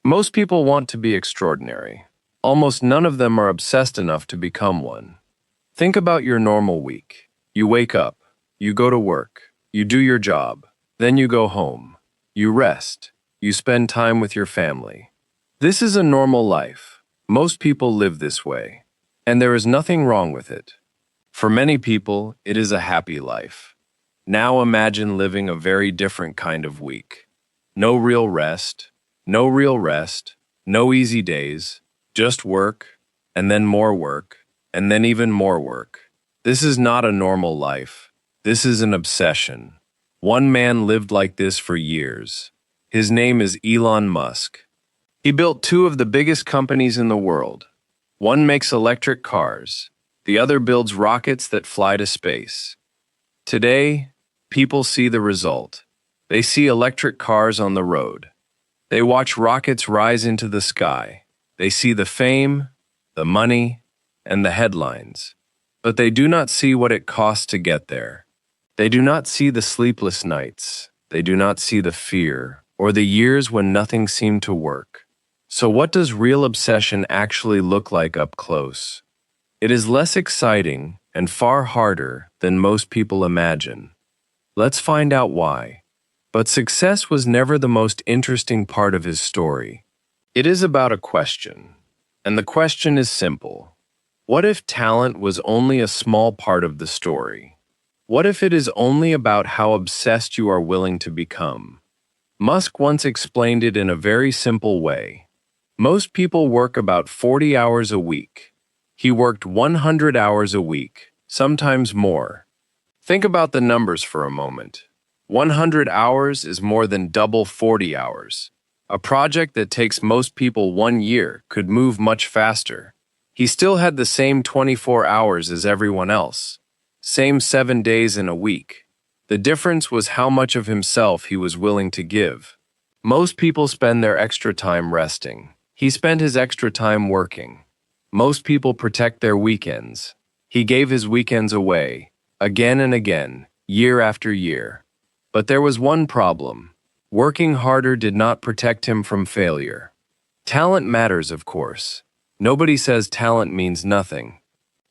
Most people want to be extraordinary. Almost none of them are obsessed enough to become one. Think about your normal week. You wake up, you go to work, you do your job, then you go home. You rest, you spend time with your family. This is a normal life. Most people live this way, and there is nothing wrong with it. For many people, it is a happy life. Now imagine living a very different kind of week. No real rest, no easy days, just work, and then more work, and then even more work. This is not a normal life. This is an obsession. One man lived like this for years. His name is Elon Musk. He built two of the biggest companies in the world. One makes electric cars. The other builds rockets that fly to space. Today, people see the result. They see electric cars on the road. They watch rockets rise into the sky. They see the fame, the money, and the headlines. But they do not see what it costs to get there. They do not see the sleepless nights. They do not see the fear, or the years when nothing seemed to work. So what does real obsession actually look like up close? It is less exciting and far harder than most people imagine. Let's find out why. But success was never the most interesting part of his story. It is about a question, and the question is simple. What if talent was only a small part of the story? What if it is only about how obsessed you are willing to become? Musk once explained it in a very simple way. Most people work about 40 hours a week. He worked 100 hours a week, sometimes more. Think about the numbers for a moment. 100 hours is more than double 40 hours. A project that takes most people 1 year could move much faster. He still had the same 24 hours as everyone else. Same 7 days in a week. The difference was how much of himself he was willing to give. Most people spend their extra time resting. He spent his extra time working. Most people protect their weekends. He gave his weekends away, again and again, year after year. But there was one problem. Working harder did not protect him from failure. Talent matters, of course. Nobody says talent means nothing.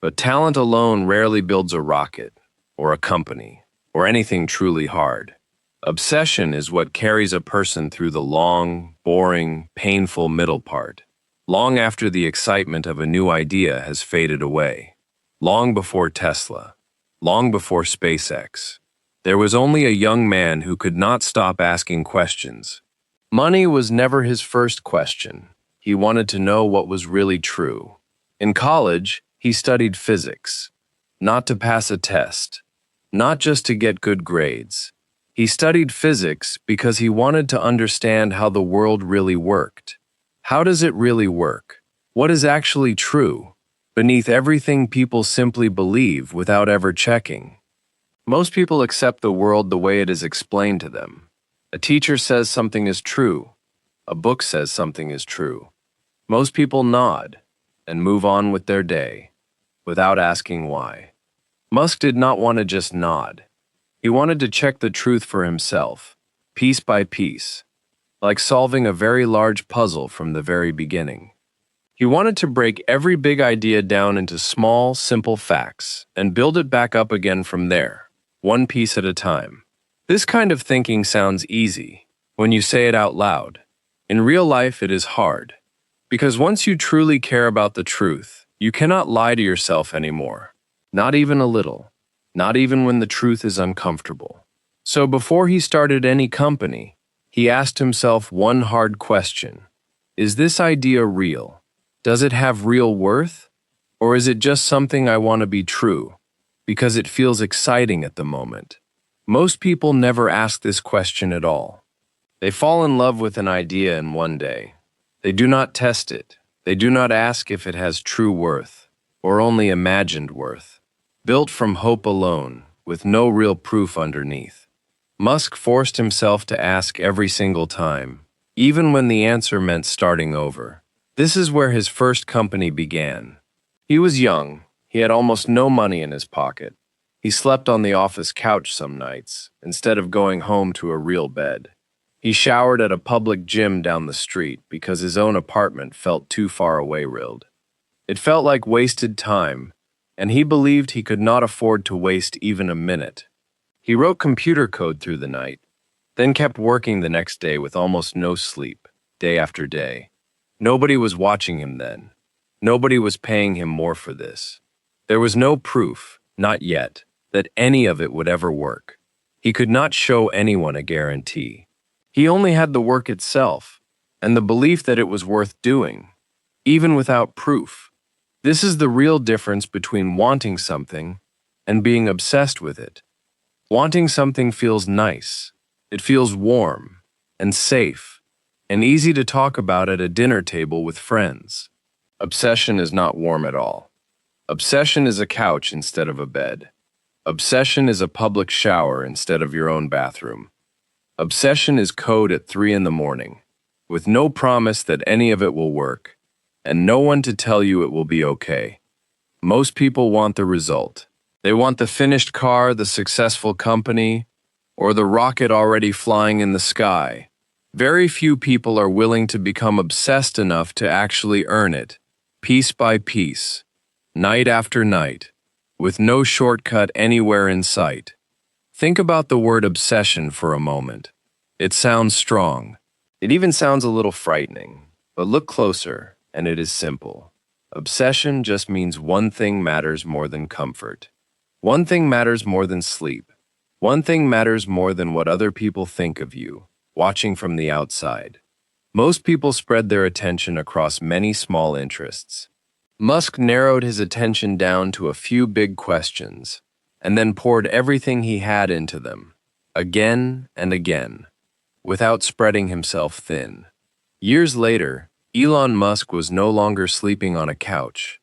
But talent alone rarely builds a rocket, or a company, or anything truly hard. Obsession is what carries a person through the long, boring, painful middle part, long after the excitement of a new idea has faded away. Long before Tesla, long before SpaceX. There was only a young man who could not stop asking questions. Money was never his first question. He wanted to know what was really true. In college, he studied physics, not to pass a test, not just to get good grades. He studied physics because he wanted to understand how the world really worked. How does it really work? What is actually true, beneath everything people simply believe without ever checking? Most people accept the world the way it is explained to them. A teacher says something is true. A book says something is true. Most people nod and move on with their day, without asking why. Musk did not want to just nod. He wanted to check the truth for himself, piece by piece, like solving a very large puzzle from the very beginning. He wanted to break every big idea down into small, simple facts and build it back up again from there. One piece at a time. This kind of thinking sounds easy when you say it out loud. In real life, it is hard. Because once you truly care about the truth, you cannot lie to yourself anymore. Not even a little. Not even when the truth is uncomfortable. So before he started any company, he asked himself one hard question. Is this idea real? Does it have real worth? Or is it just something I want to be true? Because it feels exciting at the moment. Most people never ask this question at all. They fall in love with an idea in one day. They do not test it. They do not ask if it has true worth, or only imagined worth. Built from hope alone, with no real proof underneath. Musk forced himself to ask every single time, even when the answer meant starting over. This is where his first company began. He was young. He had almost no money in his pocket. He slept on the office couch some nights, instead of going home to a real bed. He showered at a public gym down the street because his own apartment felt too far away. It felt like wasted time, and he believed he could not afford to waste even a minute. He wrote computer code through the night, then kept working the next day with almost no sleep, day after day. Nobody was watching him then. Nobody was paying him more for this. There was no proof, not yet, that any of it would ever work. He could not show anyone a guarantee. He only had the work itself, and the belief that it was worth doing, even without proof. This is the real difference between wanting something and being obsessed with it. Wanting something feels nice. It feels warm and safe and easy to talk about at a dinner table with friends. Obsession is not warm at all. Obsession is a couch instead of a bed. Obsession is a public shower instead of your own bathroom. Obsession is code at 3 in the morning, with no promise that any of it will work, and no one to tell you it will be okay. Most people want the result. They want the finished car, the successful company, or the rocket already flying in the sky. Very few people are willing to become obsessed enough to actually earn it, piece by piece, night after night, with no shortcut anywhere in sight. Think about the word obsession for a moment. It sounds strong. It even sounds a little frightening, but look closer, and it is simple. Obsession just means one thing matters more than comfort. One thing matters more than sleep. One thing matters more than what other people think of you, watching from the outside. Most people spread their attention across many small interests. Musk narrowed his attention down to a few big questions, and then poured everything he had into them, again and again, without spreading himself thin. Years later, Elon Musk was no longer sleeping on a couch.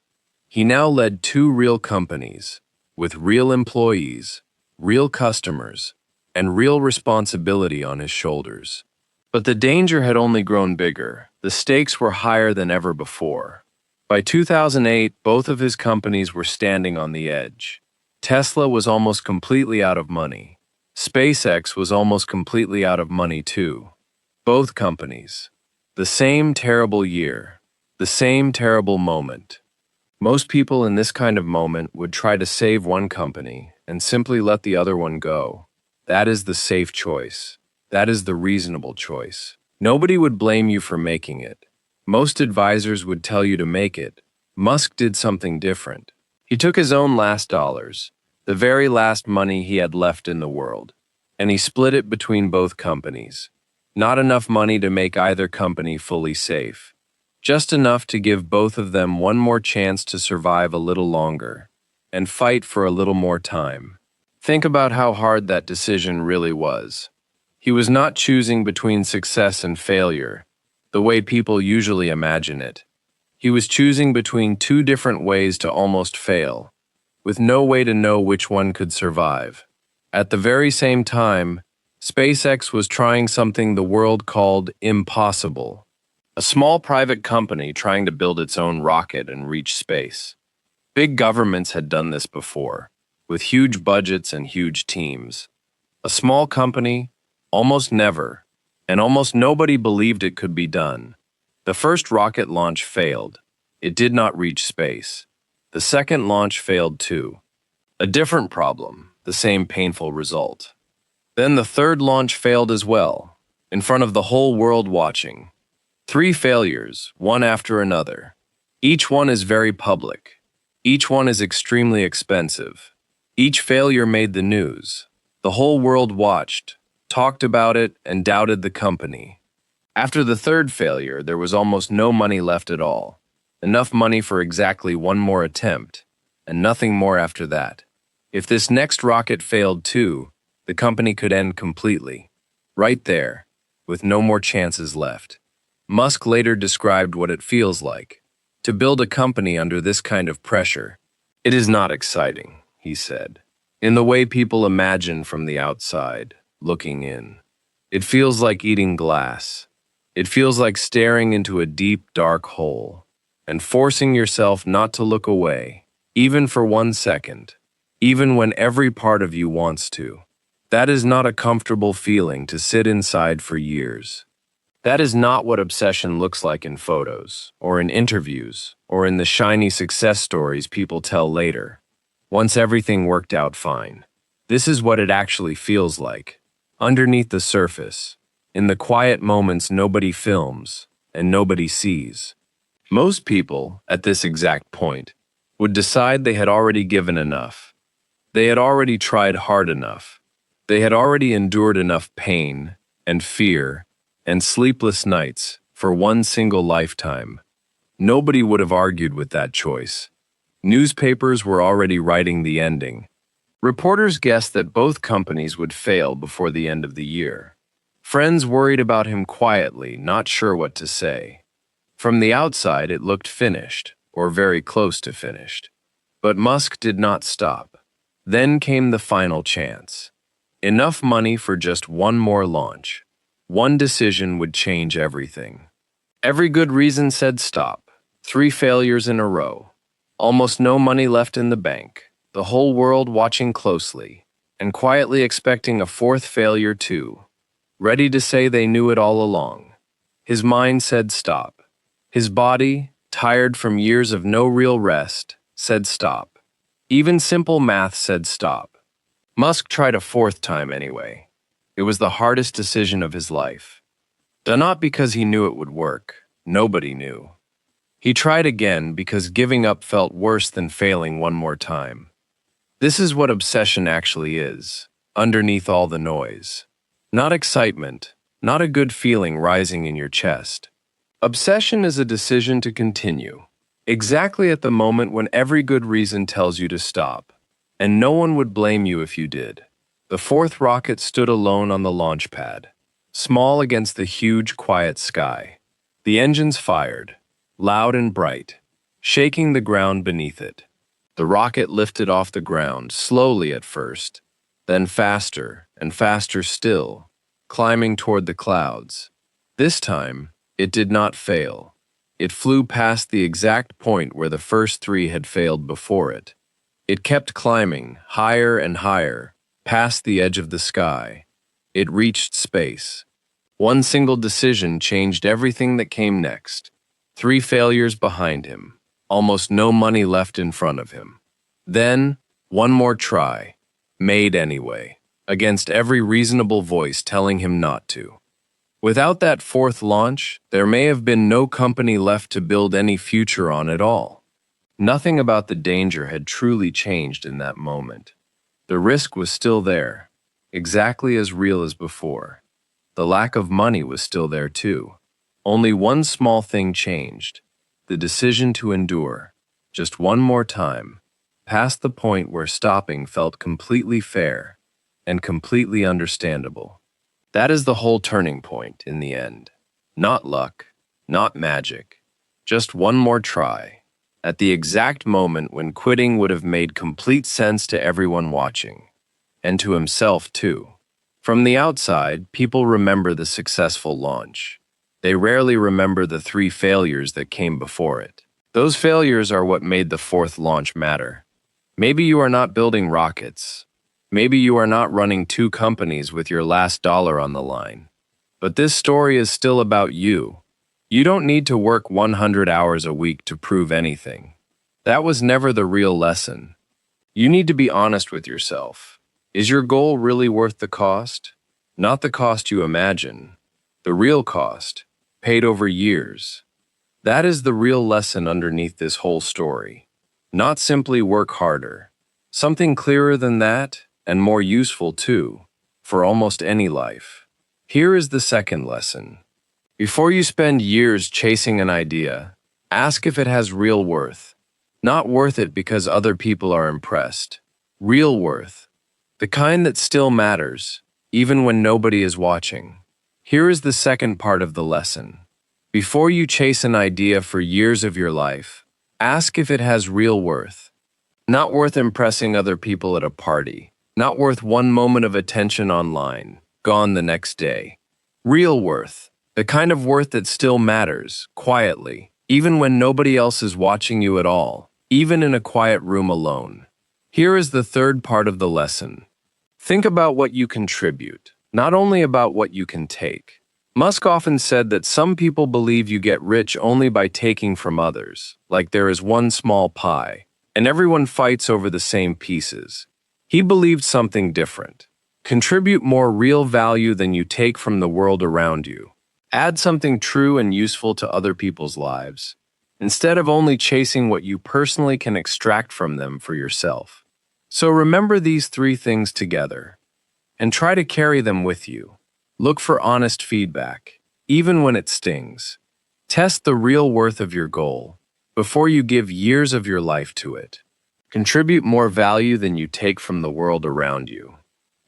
He now led 2 real companies, with real employees, real customers, and real responsibility on his shoulders. But the danger had only grown bigger. The stakes were higher than ever before. By 2008, both of his companies were standing on the edge. Tesla was almost completely out of money. SpaceX was almost completely out of money too. Both companies. The same terrible year. The same terrible moment. Most people in this kind of moment would try to save one company and simply let the other one go. That is the safe choice. That is the reasonable choice. Nobody would blame you for making it. Most advisors would tell you to make it. Musk did something different. He took his own last dollars, the very last money he had left in the world, and he split it between both companies. Not enough money to make either company fully safe. Just enough to give both of them one more chance to survive a little longer and fight for a little more time. Think about how hard that decision really was. He was not choosing between success and failure, the way people usually imagine it. He was choosing between 2 different ways to almost fail, with no way to know which one could survive. At the very same time, SpaceX was trying something the world called impossible. A small private company trying to build its own rocket and reach space. Big governments had done this before, with huge budgets and huge teams. A small company, almost never, and almost nobody believed it could be done. The first rocket launch failed. It did not reach space. The second launch failed too. A different problem, the same painful result. Then the third launch failed as well, in front of the whole world watching. 3 failures, one after another. Each one is very public. Each one is extremely expensive. Each failure made the news. The whole world watched, talked about it, and doubted the company. After the third failure, there was almost no money left at all. Enough money for exactly one more attempt, and nothing more after that. If this next rocket failed too, the company could end completely. Right there, with no more chances left. Musk later described what it feels like to build a company under this kind of pressure. It is not exciting, he said, in the way people imagine from the outside, looking in. It feels like eating glass. It feels like staring into a deep, dark hole and forcing yourself not to look away, even for 1 second, even when every part of you wants to. That is not a comfortable feeling to sit inside for years. That is not what obsession looks like in photos, or in interviews, or in the shiny success stories people tell later. Once everything worked out fine. This is what it actually feels like. Underneath the surface, in the quiet moments nobody films, and nobody sees. Most people, at this exact point, would decide they had already given enough. They had already tried hard enough. They had already endured enough pain, and fear, and sleepless nights for one single lifetime. Nobody would have argued with that choice. Newspapers were already writing the ending. Reporters guessed that both companies would fail before the end of the year. Friends worried about him quietly, not sure what to say. From the outside, it looked finished, or very close to finished. But Musk did not stop. Then came the final chance. Enough money for just one more launch. One decision would change everything. Every good reason said stop. 3 failures in a row. Almost no money left in the bank. The whole world watching closely, and quietly expecting a 4th failure too. Ready to say they knew it all along. His mind said stop. His body, tired from years of no real rest, said stop. Even simple math said stop. Musk tried a 4th time anyway. It was the hardest decision of his life. Not because he knew it would work. Nobody knew. He tried again because giving up felt worse than failing one more time. This is what obsession actually is, underneath all the noise. Not excitement, not a good feeling rising in your chest. Obsession is a decision to continue, exactly at the moment when every good reason tells you to stop, and no one would blame you if you did. The 4th rocket stood alone on the launch pad, small against the huge, quiet sky. The engines fired, loud and bright, shaking the ground beneath it. The rocket lifted off the ground, slowly at first, then faster and faster still, climbing toward the clouds. This time, it did not fail. It flew past the exact point where the first 3 had failed before it. It kept climbing, higher and higher, past the edge of the sky. It reached space. One single decision changed everything that came next. 3 failures behind him. Almost no money left in front of him. Then, one more try. Made anyway, against every reasonable voice telling him not to. Without that 4th launch, there may have been no company left to build any future on at all. Nothing about the danger had truly changed in that moment. The risk was still there, exactly as real as before. The lack of money was still there too. Only one small thing changed, the decision to endure, just one more time, past the point where stopping felt completely fair and completely understandable. That is the whole turning point in the end. Not luck, not magic, just one more try. At the exact moment when quitting would have made complete sense to everyone watching, and to himself too. From the outside, people remember the successful launch. They rarely remember the 3 failures that came before it. Those failures are what made the 4th launch matter. Maybe you are not building rockets. Maybe you are not running 2 companies with your last dollar on the line. But this story is still about you. You don't need to work 100 hours a week to prove anything. That was never the real lesson. You need to be honest with yourself. Is your goal really worth the cost? Not the cost you imagine. The real cost, paid over years. That is the real lesson underneath this whole story. Not simply work harder. Something clearer than that, and more useful too, for almost any life. Here is the second lesson. Before you spend years chasing an idea, ask if it has real worth. Not worth it because other people are impressed. Real worth. The kind that still matters, even when nobody is watching. Here is the second part of the lesson. Before you chase an idea for years of your life, ask if it has real worth. Not worth impressing other people at a party. Not worth one moment of attention online, gone the next day. Real worth. The kind of worth that still matters, quietly, even when nobody else is watching you at all, even in a quiet room alone. Here is the third part of the lesson. Think about what you contribute, not only about what you can take. Musk often said that some people believe you get rich only by taking from others, like there is one small pie, and everyone fights over the same pieces. He believed something different. Contribute more real value than you take from the world around you. Add something true and useful to other people's lives, instead of only chasing what you personally can extract from them for yourself. So remember these three things together, and try to carry them with you. Look for honest feedback, even when it stings. Test the real worth of your goal before you give years of your life to it. Contribute more value than you take from the world around you.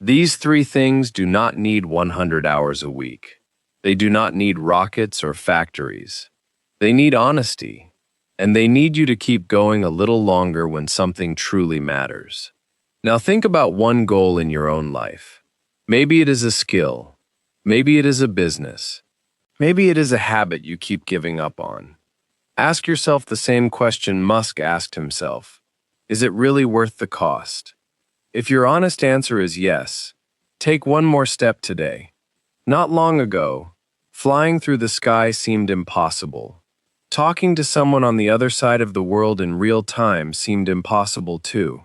These three things do not need 100 hours a week. They do not need rockets or factories. They need honesty, and they need you to keep going a little longer when something truly matters. Now think about one goal in your own life. Maybe it is a skill. Maybe it is a business. Maybe it is a habit you keep giving up on. Ask yourself the same question Musk asked himself. Is it really worth the cost? If your honest answer is yes, take one more step today. Not long ago, flying through the sky seemed impossible. Talking to someone on the other side of the world in real time seemed impossible too.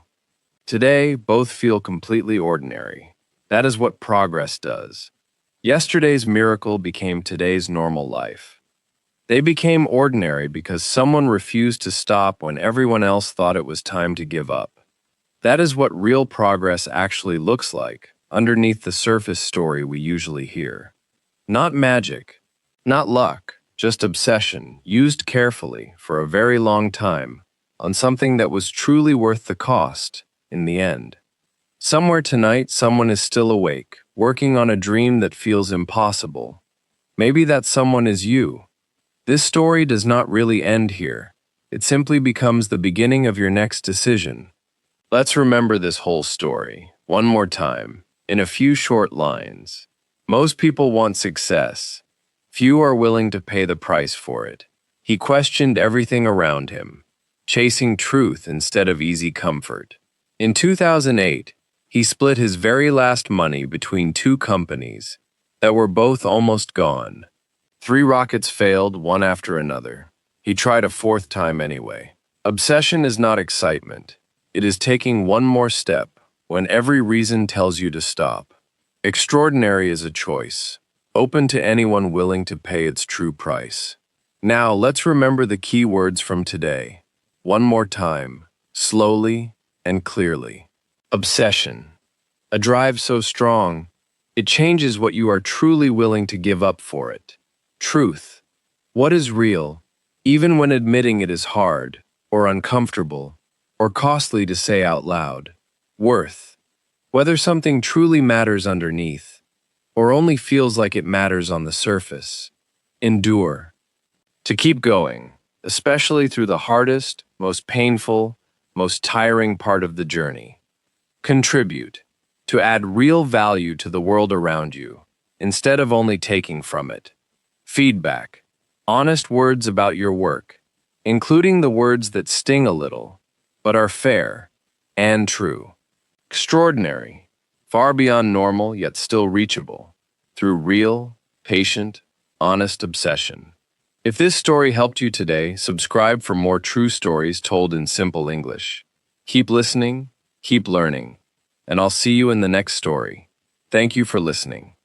Today, both feel completely ordinary. That is what progress does. Yesterday's miracle became today's normal life. They became ordinary because someone refused to stop when everyone else thought it was time to give up. That is what real progress actually looks like, underneath the surface story we usually hear. Not magic, not luck, just obsession, used carefully for a very long time, on something that was truly worth the cost, in the end. Somewhere tonight, someone is still awake, working on a dream that feels impossible. Maybe that someone is you. This story does not really end here. It simply becomes the beginning of your next decision. Let's remember this whole story, one more time, in a few short lines. Most people want success. Few are willing to pay the price for it. He questioned everything around him, chasing truth instead of easy comfort. In 2008, he split his very last money between two companies that were both almost gone. 3 rockets failed, one after another. He tried a 4th time anyway. Obsession is not excitement. It is taking one more step when every reason tells you to stop. Extraordinary is a choice, open to anyone willing to pay its true price. Now, let's remember the key words from today. One more time, slowly and clearly. Obsession. A drive so strong, it changes what you are truly willing to give up for it. Truth. What is real, even when admitting it is hard, or uncomfortable, or costly to say out loud. Worth. Whether something truly matters underneath, or only feels like it matters on the surface. Endure. To keep going, especially through the hardest, most painful, most tiring part of the journey. Contribute. To add real value to the world around you, instead of only taking from it. Feedback. Honest words about your work, including the words that sting a little, but are fair and true. Extraordinary. Far beyond normal, yet still reachable, through real, patient, honest obsession. If this story helped you today, subscribe for more true stories told in simple English. Keep listening, keep learning, and I'll see you in the next story. Thank you for listening.